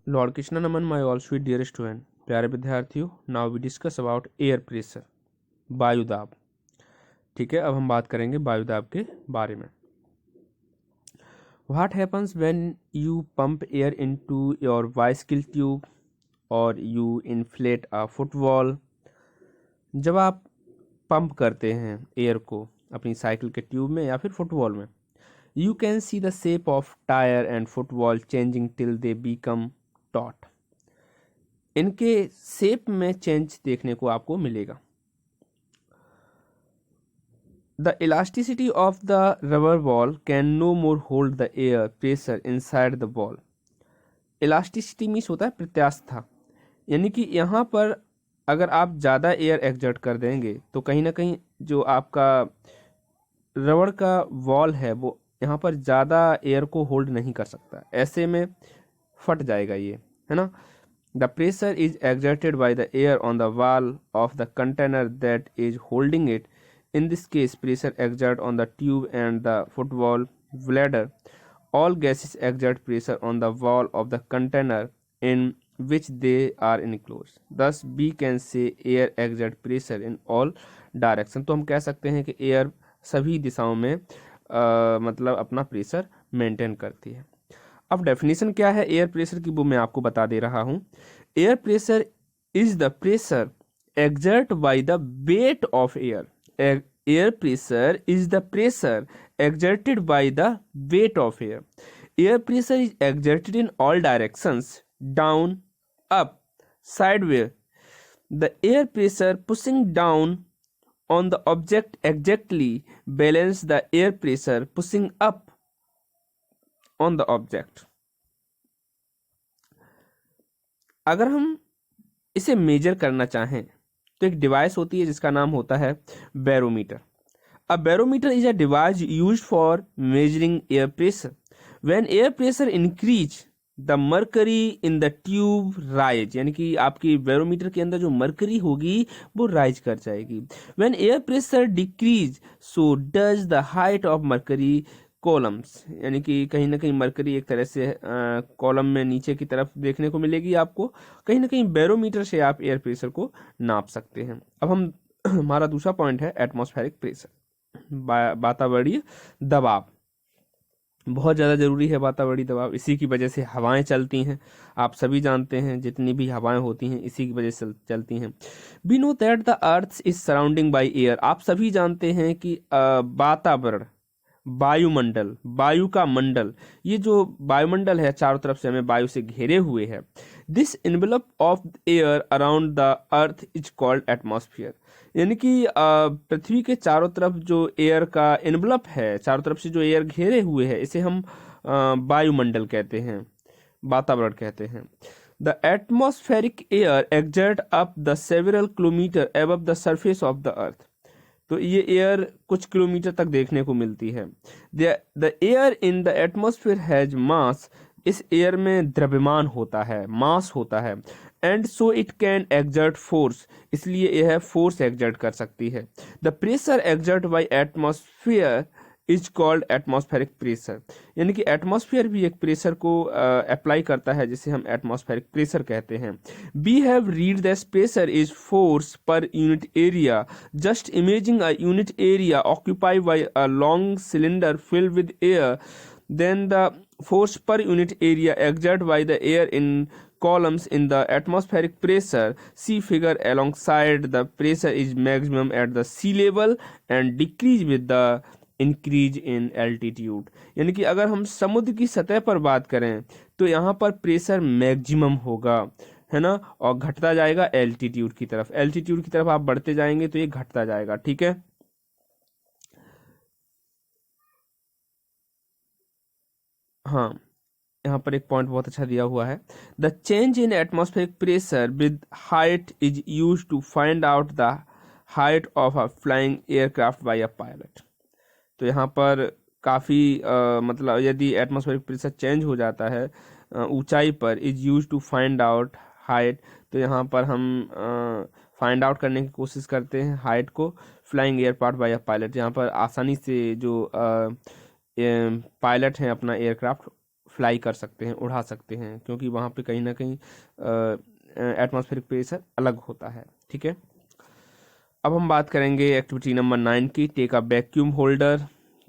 Lord Krishna नमन my all sweet dear student, प्यारे विद्यार्थियों, now we discuss about air pressure, वायुदाब। ठीक है, अब हम बात करेंगे वायुदाब के बारे में। What happens when you pump air into your bicycle tube और यू इन्फ्लेट अ फुटबॉल। जब आप पंप करते हैं एयर को अपनी साइकिल के ट्यूब में या फिर फुटबॉल में, you can see the shape of tyre and football changing till they become taught. इनके शेप में चेंज देखने को आपको मिलेगा। The elasticity of the rubber ball can no more hold the air pressure inside the ball. Elasticity means होता है प्रत्यास्था, यानी कि यहाँ पर अगर आप ज़्यादा एयर एक्सर्ट कर देंगे तो कहीं ना कहीं जो आपका रबड़ का वॉल है वो यहाँ पर ज़्यादा एयर को होल्ड नहीं कर सकता, ऐसे में फट जाएगा ये, है ना। The pressure is exerted by the air on the wall of the container that is holding it. In this case, pressure exerted on the tube and the football bladder. All gases exert pressure on the wall of the container in which they are enclosed. Thus, we can say air exert pressure in all direction. तो हम कह सकते हैं कि air सभी दिशाओं में मतलब अपना प्रेशर मेंटेन करती है। अब डेफिनेशन क्या है एयर प्रेशर की, वो मैं आपको बता दे रहा हूं। Air pressure is the pressure exert by the weight of air. Air pressure is the pressure exerted by the weight of air. Air pressure is exerted in all directions, down, up, sideways. The air pressure pushing down on the object exactly balance the air pressure pushing up on the object. अगर हम इसे major करना चाहें तो एक device होती है जिसका नाम होता है barometer. A barometer is a device used for measuring air pressure. When air pressure increase, the mercury in the tube rise, यानी कि आपकी बैरोमीटर के अंदर जो मरकरी होगी वो राइज कर जाएगी। When air pressure decrease, so does the height of mercury columns, यानी कि कहीं ना कहीं मरकरी एक तरह से कॉलम में नीचे की तरफ देखने को मिलेगी आपको। कहीं ना कहीं बैरोमीटर से आप एयर प्रेशर को नाप सकते हैं। अब हम हमारा दूसरा पॉइंट है एटमॉस्फेरिक प्रेशर, वातावरणीय दबाव। बहुत ज़्यादा ज़रूरी है वातावरणीय दबाव, इसी की वजह से हवाएं चलती हैं। आप सभी जानते हैं जितनी भी हवाएं होती हैं इसी की वजह से चलती हैं। We know that the earth is surrounding by air. आप सभी जानते हैं कि वातावरण, वायुमंडल, वायु का मंडल, ये जो वायुमंडल है चारों तरफ से हमें वायु से घेरे हुए है। This envelope of air around the earth is called atmosphere. यानी कि पृथ्वी के चारों तरफ जो एयर का इनवेलप है, चारों तरफ से जो एयर घेरे हुए है, इसे हम वायुमंडल कहते हैं, वातावरण कहते हैं। The atmospheric air exert up the several kilometre above the surface of the earth. तो ये एयर कुछ किलोमीटर तक देखने को मिलती है। The air in the atmosphere has mass. इस एयर में द्रव्यमान होता है, मास होता है। And so it can exert force, इसलिए यह फोर्स एक्सर्ट कर सकती है। The pressure exert by atmosphere is called atmospheric pressure. यानी कि एटमॉस्फेयर भी एक प्रेशर को अप्लाई करता है जिसे हम एटमॉस्फेरिक प्रेशर कहते हैं। We have read that pressure is force per unit area. Just imagine a unit area occupied by a long cylinder filled with air, then the force per unit area exerted by the air in columns in the atmospheric pressure. See figure alongside. The pressure is maximum at the sea level and decrease with the increase in altitude. यानी कि अगर हम समुद्र की सतह पर बात करें तो यहाँ पर प्रेशर मैक्सिमम होगा, है ना, और घटता जाएगा एल्टीट्यूड की तरफ। एल्टीट्यूड की तरफ आप बढ़ते जाएंगे तो ये घटता जाएगा। ठीक है, हाँ, यहाँ पर एक पॉइंट बहुत अच्छा दिया हुआ है। The change in atmospheric pressure with height is use to find out the height of a flying aircraft by a pilot. तो यहाँ पर काफ़ी मतलब यदि एटमॉस्फेरिक प्रेशर चेंज हो जाता है ऊंचाई पर, is use to find out height, तो यहाँ पर हम फाइंड आउट करने की कोशिश करते हैं हाइट को flying aircraft by a pilot. यहाँ पर आसानी से जो पायलट हैं अपना एयरक्राफ्ट फ्लाई कर सकते हैं, उड़ा सकते हैं, क्योंकि वहाँ पे कहीं ना कहीं एटमॉस्फेरिक प्रेशर अलग होता है। ठीक है, अब हम बात करेंगे एक्टिविटी नंबर 9 की। Take a vacuum holder.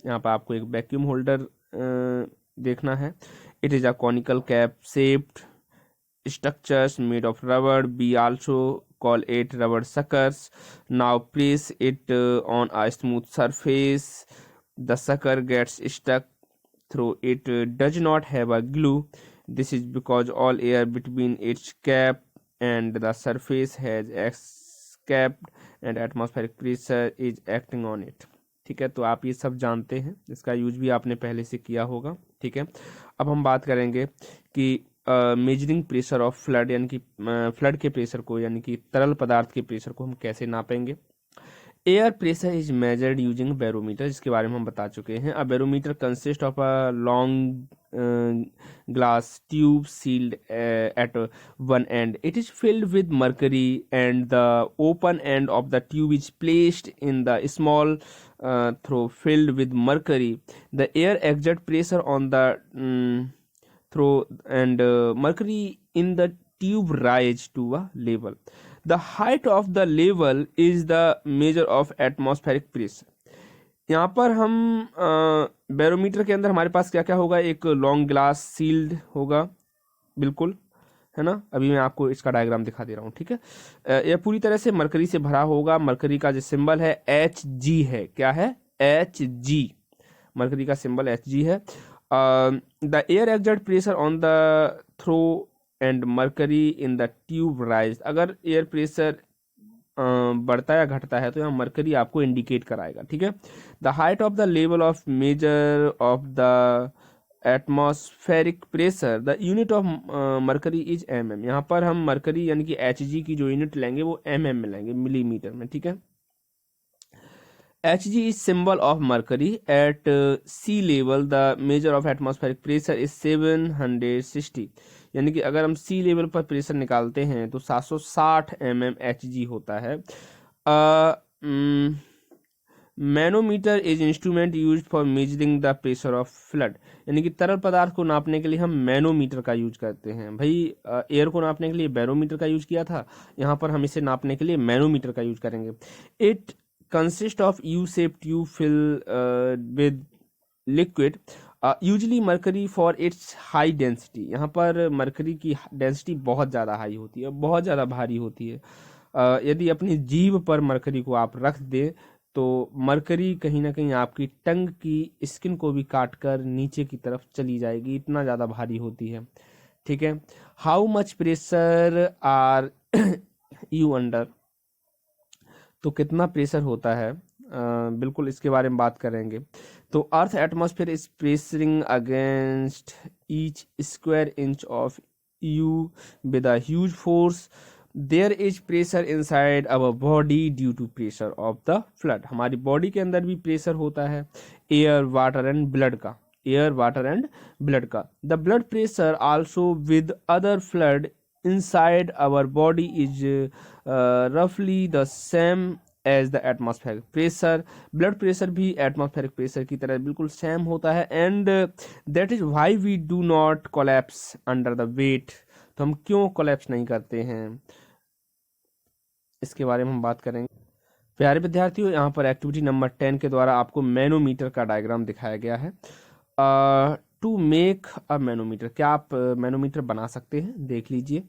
यहाँ पर आपको एक वैक्यूम होल्डर देखना है। It is a conical cap shaped structures made of rubber. We also call it rubber suckers. Now press it on a smooth surface. The sucker gets stuck through it. Does not have a glue. This is because all air between its cap and the surface has escaped and atmospheric pressure is acting on it. ठीक है, तो आप ये सब जानते हैं, इसका use भी आपने पहले से किया होगा। ठीक है, अब हम बात करेंगे कि मेजरिंग प्रेशर ऑफ फ्लड, यानी कि फ्लड के प्रेशर को, यानी कि तरल पदार्थ के प्रेशर को हम कैसे नापेंगे। Air pressure is measured using barometer, जिसके बारे में हम बता चुके हैं। A barometer consist of a long glass tube sealed at one end. It is filled with mercury and the open end of the tube is placed in the small through filled with mercury. The air exert pressure on the through and mercury in the tube rise to a level. The height of the level is the measure of atmospheric pressure. यहाँ पर हम barometer के अंदर हमारे पास क्या क्या होगा, एक लॉन्ग ग्लास सील्ड होगा, बिल्कुल है ना। अभी मैं आपको इसका डायग्राम दिखा दे रहा हूँ। ठीक है, यह पूरी तरह से मरकरी से भरा होगा। मरकरी का जो सिंबल है Hg है, क्या है, Hg, मरकरी का सिंबल Hg है। The air exert pressure on the trough and mercury in the tube rise. अगर एयर प्रेशर बढ़ता या घटता है तो यहाँ मरकरी आपको इंडिकेट कराएगा। ठीक है, the height of the level of measure of the atmospheric pressure, the unit of mercury is mm। यहाँ पर हम मरकरी यानी कि Hg की जो यूनिट लेंगे वो mm में लेंगे, मिलीमीटर में। ठीक है, Hg is symbol of mercury. At sea level, the measure of atmospheric pressure is 760। यानी कि अगर हम सी लेवल पर प्रेशर निकालते हैं तो 760 mm Hg होता है। Manometer is instrument use for measuring the pressure of flood. यानी कि तरल पदार्थ को नापने के लिए हम मैनोमीटर का यूज करते हैं। भाई एयर को नापने के लिए बैरोमीटर का यूज किया था, यहाँ पर हम इसे नापने के लिए मैनोमीटर का यूज करेंगे। It consist of U-shaped tube filled with liquid, usually mercury for its high density। यहाँ पर मरकरी की डेंसिटी बहुत ज़्यादा हाई होती है, बहुत ज़्यादा भारी होती है। यदि अपनी जीभ पर मरकरी को आप रख दें तो मरकरी कहीं ना कहीं आपकी टंग की स्किन को भी काट कर नीचे की तरफ चली जाएगी, इतना ज़्यादा भारी होती है। ठीक है, how much pressure are you under, तो कितना प्रेशर होता है, बिल्कुल इसके बारे में बात करेंगे। तो earth atmosphere is pressuring against each square inch of you with a huge force. There is pressure inside our body due to pressure of the fluid. हमारी बॉडी के अंदर भी प्रेशर होता है एयर, वाटर एंड ब्लड का, air, water and blood का। The blood pressure also with other fluid inside our body is roughly the same as the atmospheric pressure। blood pressure भी atmospheric pressure की तरह बिल्कुल same होता है। and that is why we do not collapse under the weight। तो हम क्यों collapse नहीं करते हैं, इसके बारे में हम बात करेंगे। प्यारे विद्यार्थियों, यहाँ पर एक्टिविटी नंबर 10 के द्वारा आपको मैनोमीटर का डायग्राम दिखाया गया है। टू मेक अ मैनोमीटर, क्या आप मैनोमीटर बना सकते हैं, देख लीजिए।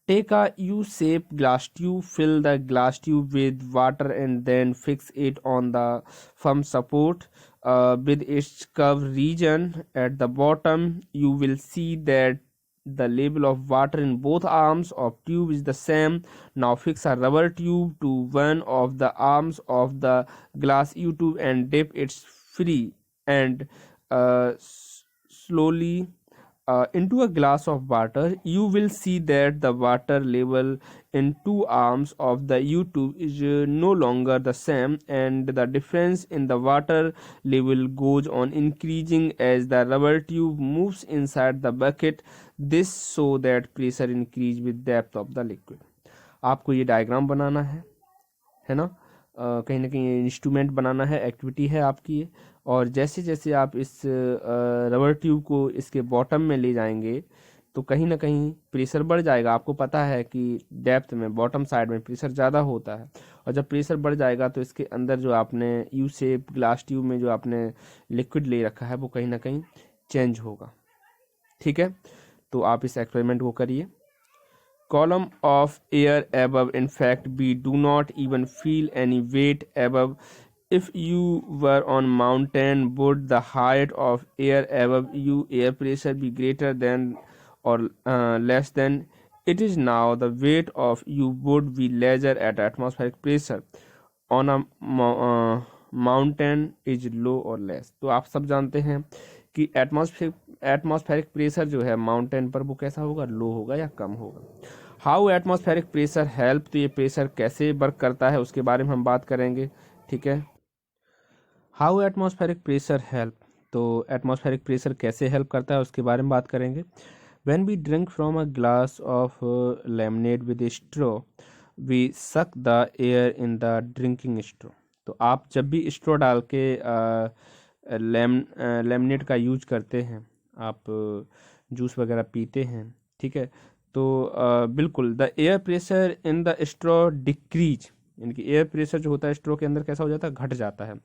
Take a U shape glass tube, fill the glass tube with water and then fix it on the firm support with its curved region at the bottom. You will see that the level of water in both arms of tube is the same. Now fix a rubber tube to one of the arms of the glass U-tube and dip it free and slowly into a glass of water. You will see that the water level in two arms of the U-tube is no longer the same, and the difference in the water level goes on increasing as the rubber tube moves inside the bucket. This so that pressure increase with depth of the liquid। आपको ये diagram बनाना है ना, कहीं ना कहीं instrument बनाना है, activity है आपकी ये। और जैसे जैसे आप इस रबर ट्यूब को इसके बॉटम में ले जाएंगे तो कहीं ना कहीं प्रेशर बढ़ जाएगा। आपको पता है कि डेप्थ में बॉटम साइड में प्रेशर ज़्यादा होता है, और जब प्रेशर बढ़ जाएगा तो इसके अंदर जो आपने यू शेप ग्लास ट्यूब में जो आपने लिक्विड ले रखा है वो कहीं ना कहीं चेंज होगा। ठीक है, तो आप इस एक्सपेरिमेंट को करिए। column of air above, in fact we do not even feel any weight above. If you were on mountain, would the height of air above you air pressure be greater than or less than it is now? The weight of you would be lesser at atmospheric pressure on a mountain is low or less. तो आप सब जानते हैं कि atmospheric pressure जो है mountain पर वो कैसा होगा, लो होगा या कम होगा। हाउ एटमॉस्फेरिक प्रेशर हेल्प, तो ये प्रेशर कैसे वर्क करता है उसके बारे में हम बात करेंगे। ठीक है, हाउ एटमॉस्फेरिक प्रेशर हेल्प, तो एटमॉस्फेरिक प्रेशर कैसे हेल्प करता है उसके बारे में बात करेंगे। When we drink from a glass of lemonade with a straw we suck the air in the drinking straw. तो आप जब भी स्ट्रॉ डाल के लेमनेड का यूज करते हैं, आप जूस वगैरह पीते हैं, ठीक है, तो बिल्कुल the air pressure in the straw decrease, इनकी एयर प्रेशर जो होता है स्ट्रो के अंदर कैसा हो जाता है, घट जाता है।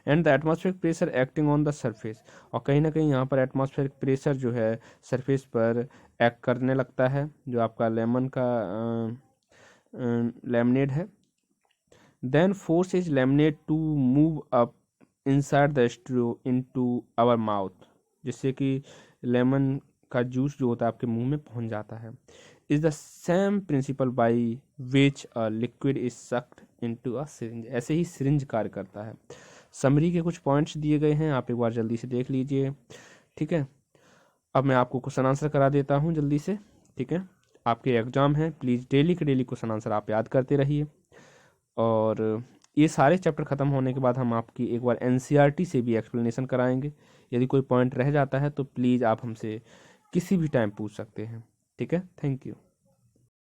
And the atmospheric pressure acting on the surface, और कहीं ना कहीं यहाँ पर एटमॉस्फेरिक प्रेशर जो है सरफेस पर एक्ट करने लगता है, जो आपका लेमन का लेमनेड है। Then force is lemonade to move up inside the straw into our mouth, जिससे कि लेमन का जूस जो होता है आपके मुंह में पहुंच जाता है। Is the same principle by which a liquid is sucked into a syringe, ऐसे ही सिरिंज कार्य करता है। समरी के कुछ पॉइंट्स दिए गए हैं, आप एक बार जल्दी से देख लीजिए। ठीक है, अब मैं आपको क्वेश्चन आंसर करा देता हूँ जल्दी से। ठीक है, आपके एग्जाम है, प्लीज़ डेली के डेली क्वेश्चन आंसर आप याद करते रहिए। और ये सारे चैप्टर ख़त्म होने के बाद हम आपकी एक बार एनसीईआरटी से भी एक्सप्लेनेशन कराएंगे। यदि कोई पॉइंट रह जाता है तो प्लीज़ आप हमसे किसी भी टाइम पूछ सकते हैं। ठीक है, थैंक यू।